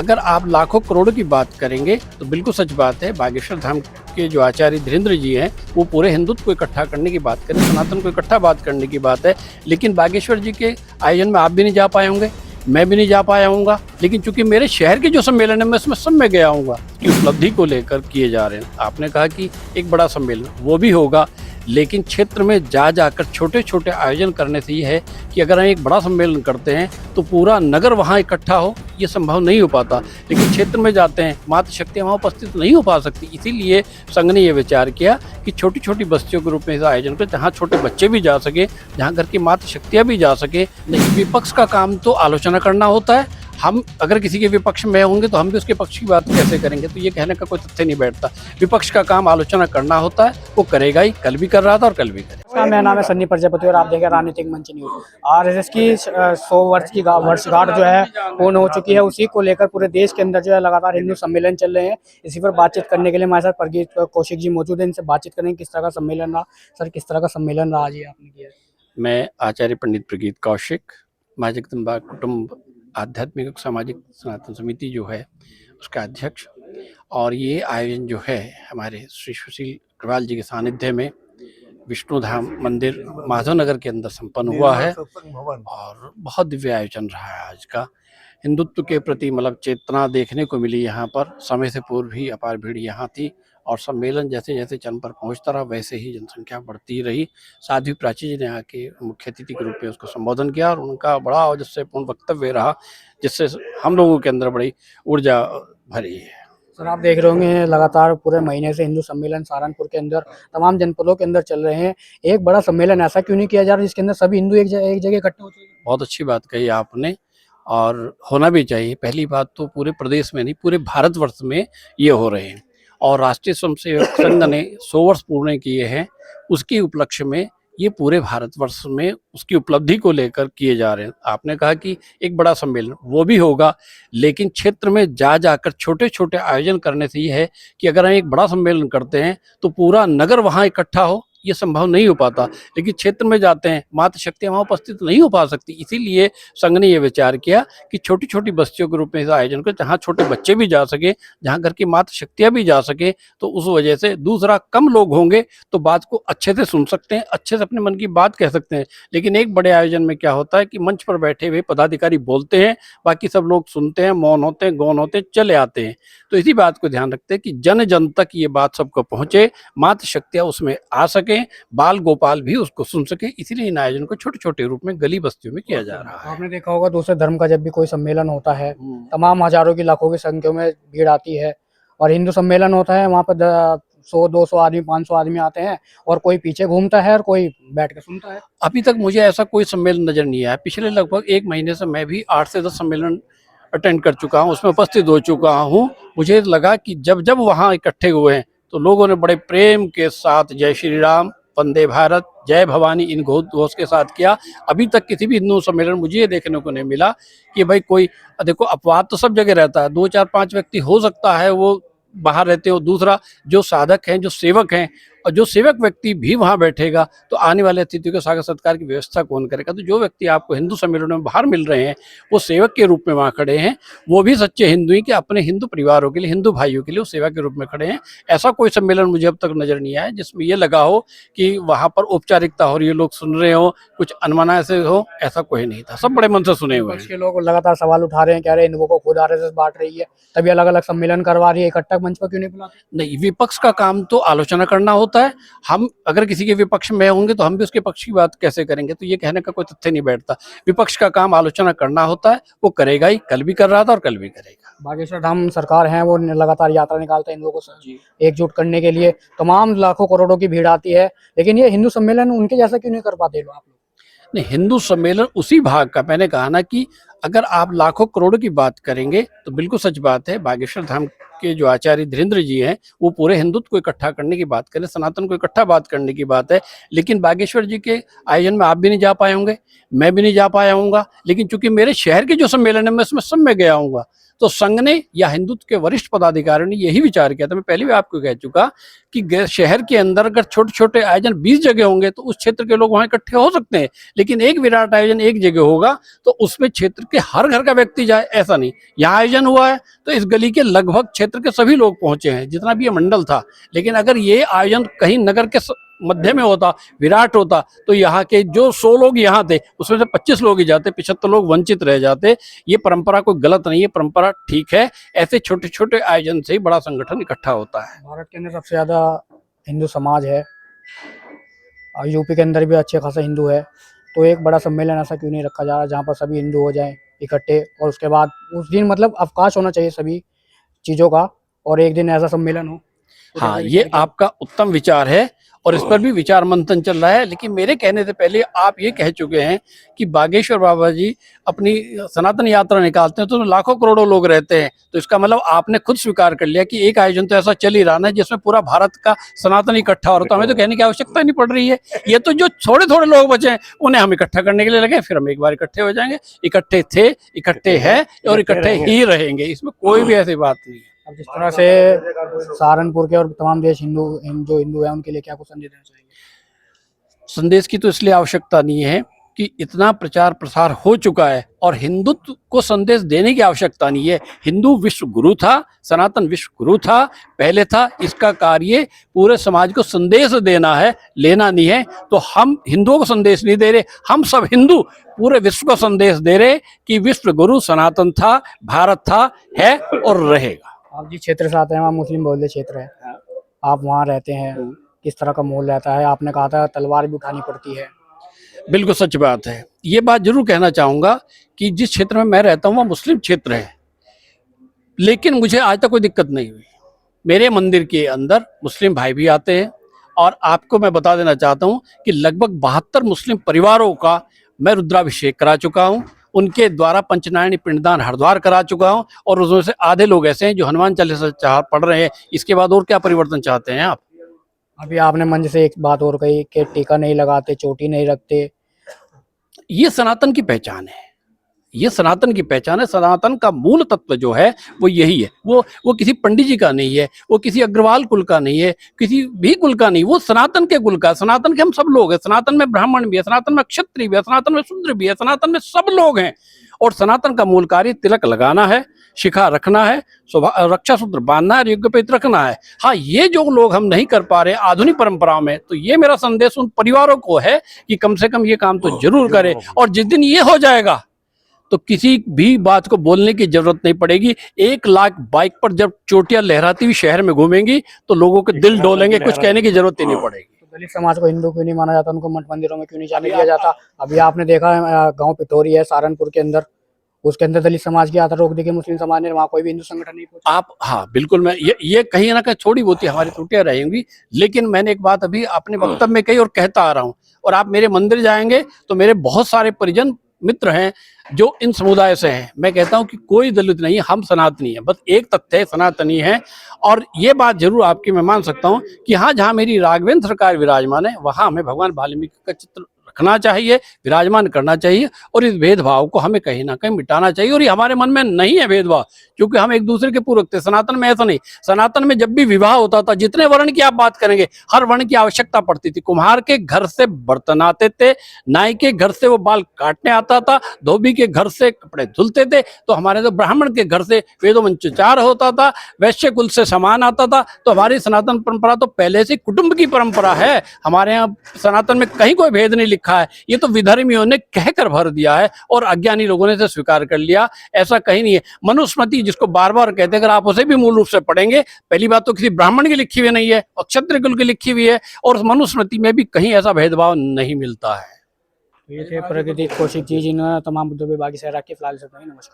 अगर आप लाखों करोड़ों की बात करेंगे तो बिल्कुल सच बात है। बागेश्वर धाम के जो आचार्य धीरेन्द्र जी हैं वो पूरे हिंदुत्व को इकट्ठा करने की बात करें, सनातन को इकट्ठा बात करने की बात है। लेकिन बागेश्वर जी के आयोजन में आप भी नहीं जा पाए होंगे, मैं भी नहीं जा पाया हूँगा, लेकिन चूंकि मेरे शहर के जो सम्मेलन है मैं उसमें सब में गया हूँगा कि उपलब्धि को लेकर किए जा रहे हैं। आपने कहा कि एक बड़ा सम्मेलन वो भी होगा, लेकिन क्षेत्र में जा जाकर छोटे छोटे आयोजन करने से ये है कि अगर हम एक बड़ा सम्मेलन करते हैं तो पूरा नगर वहाँ इकट्ठा हो, ये संभव नहीं हो पाता। लेकिन क्षेत्र में जाते हैं, मातृ शक्तियाँ वहाँ उपस्थित नहीं हो पा सकती। इसीलिए संघ ने ये विचार किया कि छोटी छोटी बस्तियों के रूप में इस आयोजन करें, जहाँ छोटे बच्चे भी जा सके, जहाँ घर की मातृ शक्तियाँ भी जा सके। नहीं, विपक्ष का काम तो आलोचना करना होता है। हम अगर किसी के विपक्ष में होंगे तो हम भी उसके पक्ष की बात कैसे करेंगे, तो ये कहने का कोई तथ्य नहीं बैठता। विपक्ष का काम आलोचना करना होता है, वो करेगा ही, कल भी कर रहा था और कल भी करेगा। मेरा नाम है सन्नी प्रजापति और आप देख रहे हैं राजनीतिक मंच न्यूज। आरएसएस की 100 वर्ष की वर्षगांठ जो है पूर्ण हो चुकी है। उसी को लेकर पूरे देश के अंदर जो है लगातार हिंदू सम्मेलन चल रहे हैं। इसी पर बातचीत करने के लिए हमारे साथ प्रगीत कौशिक जी मौजूद हैं। इनसे बातचीत करेंगे किस तरह का सम्मेलन रहा। सर, किस तरह का सम्मेलन रहा आज ये आपने किया? मैं आचार्य पंडित प्रगीत कौशिक, माँ जगदम्बा कुटुंब आध्यात्मिक सामाजिक सनातन समिति जो है उसका अध्यक्ष, और ये आयोजन जो है हमारे श्री सुशील अग्रवाल जी के सानिध्य में विष्णु धाम मंदिर माधवनगर के अंदर संपन्न हुआ है और बहुत दिव्य आयोजन रहा है आज का। हिंदुत्व के प्रति मतलब चेतना देखने को मिली यहाँ पर। समय से पूर्व ही अपार भीड़ यहाँ थी और सम्मेलन जैसे जैसे चरण पर पहुँचता रहा वैसे ही जनसंख्या बढ़ती रही। साध्वी प्राची जी ने आके मुख्य अतिथि के रूप में उसको संबोधन किया और उनका बड़ा औजस्यपूर्ण वक्तव्य रहा, जिससे हम लोगों के अंदर बड़ी ऊर्जा भरी है। सर, आप देख रहे होंगे लगातार पूरे महीने से हिंदू सम्मेलन सहारनपुर के अंदर तमाम जनपदों के अंदर चल रहे हैं। एक बड़ा सम्मेलन ऐसा क्यों नहीं किया जा रहा जिसके अंदर सभी हिंदू एक जगह इकट्ठे हो? बहुत अच्छी बात कही आपने और होना भी चाहिए। पहली बात तो पूरे प्रदेश में नहीं, पूरे भारतवर्ष में ये हो रहे हैं और राष्ट्रीय स्वयंसेवक संघ ने 100 वर्ष पूर्ण किए हैं। उसके उपलक्ष्य में ये पूरे भारतवर्ष में उसकी उपलब्धि को लेकर किए जा रहे हैं। आपने कहा कि एक बड़ा सम्मेलन वो भी होगा, लेकिन क्षेत्र में जा जाकर छोटे छोटे आयोजन करने से ये है कि अगर हम एक बड़ा सम्मेलन करते हैं तो पूरा नगर वहाँ इकट्ठा हो, ये संभव नहीं हो पाता। लेकिन क्षेत्र में जाते हैं, मातृ शक्तियाँ वहाँ उपस्थित नहीं हो पा सकती। इसीलिए संघ ने ये विचार किया कि छोटी छोटी बस्तियों के रूप में इस आयोजन को, जहाँ छोटे बच्चे भी जा सके, जहाँ घर की मातृ शक्तियाँ भी जा सके, तो उस वजह से दूसरा कम लोग होंगे तो बात को अच्छे से सुन सकते हैं, अच्छे से अपने मन की बात कह सकते हैं। लेकिन एक बड़े आयोजन में क्या होता है कि मंच पर बैठे हुए पदाधिकारी बोलते हैं, बाकी सब लोग सुनते हैं, मौन होते हैं, गौन होते हैं, चले आते हैं। तो इसी बात को ध्यान रखते हैं कि जन जन तक ये बात सबको पहुँचे, मातृ शक्तियाँ उसमें आ सके, बाल गोपाल भी उसको सुन सके। इसीलिए इन आयोजन को छोटे छोटे रूप में गली बस्तियों में किया जा रहा है। आपने देखा होगा दूसरे धर्म का जब भी कोई सम्मेलन होता है तमाम हजारों की लाखों की संख्या में भीड़ आती है, और हिंदू सम्मेलन होता है वहाँ पर 100-200 आदमी 500 आदमी आते हैं और कोई पीछे घूमता है और कोई बैठ के सुनता है। अभी तक मुझे ऐसा कोई सम्मेलन नजर नहीं आया। पिछले लगभग 1 महीने से मैं भी 8 से 10 सम्मेलन अटेंड कर चुका हूँ, उसमें उपस्थित हो चुका हूँ। मुझे लगा कि जब जब वहाँ इकट्ठे हुए हैं तो लोगों ने बड़े प्रेम के साथ जय श्री राम, वंदे भारत, जय भवानी इन घोष के साथ किया। अभी तक किसी भी हिंदू सम्मेलन मुझे ये देखने को नहीं मिला कि भाई कोई, देखो अपवाद तो सब जगह रहता है, 2 4 5 व्यक्ति हो सकता है वो बाहर रहते हो। दूसरा, जो साधक हैं, जो सेवक हैं, और जो सेवक व्यक्ति भी वहाँ बैठेगा तो आने वाले अतिथियों के स्वागत सत्कार की व्यवस्था कौन करेगा? तो जो व्यक्ति आपको हिंदू सम्मेलनों में बाहर मिल रहे हैं वो सेवक के रूप में वहाँ खड़े हैं, वो भी सच्चे हिंदू ही कि अपने हिंदू परिवारों के लिए, हिंदू भाइयों के लिए वो सेवा के रूप में खड़े हैं। ऐसा कोई सम्मेलन मुझे अब तक नजर नहीं आया जिसमें ये लगा हो कि वहाँ पर औपचारिकता हो रही है, लोग सुन रहे हो, कुछ अनमना से हो, ऐसा कोई नहीं था। सब बड़े मन से सुने हुए हैं। लोग लगातार सवाल उठा रहे हैं, कह रहे हैं हिंदुओं को खुद आरएसएस बांट रही है, तभी अलग अलग सम्मेलन करवा रही है, इकट्ठा मंच पर क्यों नहीं बुलाते? नहीं, विपक्ष का काम तो आलोचना करना होता है। हम अगर किसी के विपक्ष में होंगे तो हम भी उसके पक्ष की बात कैसे करेंगे, तो ये कहने का कोई तथ्य नहीं बैठता। विपक्ष का काम आलोचना करना होता है, वो करेगा ही, कल भी कर रहा था और कल भी करेगा। बागेश्वर धाम सरकार है वो लगातार यात्रा निकालता है हिंदुओं को एकजुट करने के लिए, तमाम लाखों करोड़ों की भीड़ आती है, लेकिन ये हिंदू सम्मेलन उनके जैसा क्यों नहीं कर पाते लोग? आप लोग नहीं, हिंदू सम्मेलन उसी भाग का, मैंने कहा ना कि अगर आप लाखों करोड़ों की बात करेंगे तो बिल्कुल सच बात है। बागेश्वर धाम के जो आचार्य धीरेन्द्र जी हैं वो पूरे हिंदुत्व को इकट्ठा करने की बात करें, सनातन को इकट्ठा बात करने की बात है। लेकिन बागेश्वर जी के आयोजन में आप भी नहीं जा पाए होंगे, मैं भी नहीं जा पाया हूँगा, लेकिन चूंकि मेरे शहर के जो सम्मेलन है मैं उसमें सब में गया हूँगा। तो संघ ने या हिंदुत्व के वरिष्ठ पदाधिकारियों ने यही विचार किया था, मैं पहले भी आपको कह चुका कि शहर के अंदर अगर छोटे छोटे आयोजन 20 जगह होंगे तो उस क्षेत्र के लोग वहां इकट्ठे हो सकते हैं, लेकिन एक विराट आयोजन एक जगह होगा तो उसमें क्षेत्र के हर घर का व्यक्ति जाए ऐसा नहीं। यहाँ आयोजन हुआ है तो इस गली के लगभग क्षेत्र के सभी लोग पहुंचे हैं, जितना भी ये मंडल था। लेकिन अगर ये आयोजन कहीं नगर के मध्य में होता, विराट होता, तो यहाँ के जो 100 लोग यहाँ थे उसमें से 25 लोग ही जाते, 75 लोग वंचित रह जाते। ये परंपरा कोई गलत नहीं है, परंपरा ठीक है। ऐसे छोटे छोटे आयोजन से ही बड़ा संगठन इकट्ठा होता है। भारत के अंदर सबसे ज्यादा हिंदू समाज है और यूपी के अंदर भी अच्छे खासा हिंदू है, तो एक बड़ा सम्मेलन ऐसा क्यों नहीं रखा जा रहा जहाँ पर सभी हिंदू हो जाएं इकट्ठे, और उसके बाद उस दिन मतलब अवकाश होना चाहिए सभी चीज़ों का, और एक दिन ऐसा सम्मेलन हो। हाँ, ये आपका उत्तम विचार है और इस पर भी विचार मंथन चल रहा है। लेकिन मेरे कहने से पहले आप ये कह चुके हैं कि बागेश्वर बाबा जी अपनी सनातन यात्रा निकालते हैं तो लाखों करोड़ों लोग रहते हैं, तो इसका मतलब आपने खुद स्वीकार कर लिया कि एक आयोजन तो ऐसा चल ही रहा ना जिसमें पूरा भारत का सनातन इकट्ठा हो रहा, तो हमें तो कहने की आवश्यकता नहीं पड़ रही है। ये तो जो थोड़े थोड़े लोग बचे हैं उन्हें हम इकट्ठा करने के लिए लगे, फिर हम एक बार इकट्ठे हो जाएंगे। इकट्ठे थे, इकट्ठे हैं और इकट्ठे ही रहेंगे, इसमें कोई भी ऐसी बात नहीं है। अब जिस तरह से सहारनपुर के और तमाम देश जो हिंदू हैं उनके लिए क्या कुछ संदेश देना चाहिए? संदेश की तो इसलिए आवश्यकता नहीं है कि इतना प्रचार प्रसार हो चुका है और हिंदुत्व को संदेश देने की आवश्यकता नहीं है। हिंदू विश्व गुरु था, सनातन विश्व गुरु था, पहले था। इसका कार्य पूरे समाज को संदेश देना है, लेना नहीं है। तो हम हिंदुओं को संदेश नहीं दे रहे, हम सब हिंदू पूरे विश्व को संदेश दे रहे कि विश्व गुरु सनातन था, भारत था, है और रहेगा। आप जिस क्षेत्र से आते हैं वहाँ मुस्लिम बहुल्य क्षेत्र है, आप वहाँ रहते हैं, किस तरह का माहौल रहता है? आपने कहा था तलवार भी उठानी पड़ती है। बिल्कुल सच बात है। ये बात जरूर कहना चाहूंगा कि जिस क्षेत्र में मैं रहता हूँ वह मुस्लिम क्षेत्र है, लेकिन मुझे आज तक कोई दिक्कत नहीं हुई। मेरे मंदिर के अंदर मुस्लिम भाई भी आते हैं और आपको मैं बता देना चाहता हूँ कि लगभग 72 मुस्लिम परिवारों का मैं रुद्राभिषेक करा चुका हूँ, उनके द्वारा पंचनारायणी पिंडदान हरिद्वार करा चुका हूँ, और उसमें से आधे लोग ऐसे हैं जो हनुमान चालीसा पढ़ रहे हैं। इसके बाद और क्या परिवर्तन चाहते हैं आप? अभी आपने मंच से एक बात और कही कि टीका नहीं लगाते, चोटी नहीं रखते। ये सनातन की पहचान है, ये सनातन की पहचान है। सनातन का मूल तत्व जो है वो यही है। वो किसी पंडित जी का नहीं है, वो किसी अग्रवाल कुल का नहीं है, किसी भी कुल का नहीं, वो सनातन के कुल का। सनातन के हम सब लोग हैं। सनातन में ब्राह्मण भी है, सनातन में क्षत्रिय भी है, सनातन में शूद्र भी है, सनातन में सब लोग हैं। और सनातन का मूल कार्य तिलक लगाना है, शिखा रखना है, रक्षा सूत्र बांधना है, यज्ञोपवीत रखना है। हाँ, ये जो लोग हम नहीं कर पा रहे आधुनिक परंपराओं में, तो ये मेरा संदेश उन परिवारों को है कि कम से कम ये काम तो जरूर करें। और जिस दिन ये हो जाएगा तो किसी भी बात को बोलने की जरूरत नहीं पड़ेगी। 1 लाख बाइक पर जब चोटियां लहराती हुई शहर में घूमेंगी तो लोगों के दिल डोलेंगे, कुछ कहने की जरूरत ही नहीं पड़ेगी। तो दलित समाज को हिंदू क्यों नहीं माना जाता? उनको मठ मंदिरों में क्यों नहीं जाने दिया जाता? अभी आपने देखा गांव पिठोरी है सहारनपुर के अंदर, उसके अंदर दलित समाज की यात्रा रोक दी गई मुस्लिम समाज ने, वहाँ कोई भी हिंदू संगठन नहीं पहुंचा। आप हाँ बिल्कुल, मैं ये कहीं ना कहीं थोड़ी बहुत हमारी त्रुटियां रहेंगी, लेकिन मैंने एक बात अभी अपने वक्तव्य में कही और कहता आ रहा हूँ। और आप मेरे मंदिर जाएंगे तो मेरे बहुत सारे परिजन मित्र हैं जो इन समुदाय से हैं। मैं कहता हूं कि कोई दलित नहीं है, हम सनातनी हैं, बस एक तथ्य है, सनातनी है। और ये बात जरूर आपकी मैं मान सकता हूं कि हाँ, जहां मेरी राघवेंद्र सरकार विराजमान है वहां हमें भगवान वाल्मीकि का चित्र रखना चाहिए, विराजमान करना चाहिए, और इस भेदभाव को हमें कहीं ना कहीं मिटाना चाहिए। और ये हमारे मन में नहीं है भेदभाव, क्योंकि हम एक दूसरे के पूरक थे। सनातन में ऐसा नहीं। सनातन में जब भी विवाह होता था, जितने वर्ण की आप बात करेंगे, हर वर्ण की आवश्यकता पड़ती थी। कुम्हार के घर से बर्तन आते थे, नाई के घर से वो बाल काटने आता था, धोबी के घर से कपड़े धुलते थे, तो हमारे तो ब्राह्मण के घर से वेदों मंत्रोच्चार होता था, वैश्य कुल से सामान आता था। तो हमारी सनातन परंपरा तो पहले से कुटुंब की परंपरा है। हमारे यहाँ सनातन में कहीं कोई भेद नहीं लिखा है। ये तो विधर्मियों ने कहकर भर दिया है और अज्ञानी लोगों ने इसे स्वीकार कर लिया। ऐसा कहीं नहीं है। मनुस्मृति जिसको बार बार कहते हैं, अगर आप उसे भी मूल रूप से पढ़ेंगे, पहली बात तो किसी ब्राह्मण की लिखी हुई नहीं है और क्षत्रिय कुल की लिखी हुई है, और उस मनुस्मृति में भी कहीं ऐसा भेदभाव नहीं मिलता है। ये थे प्रगति कौशिक जी, जिन्होंने तमाम मुद्दों पर बाकी सह रखी। फिलहाल से नमस्कार।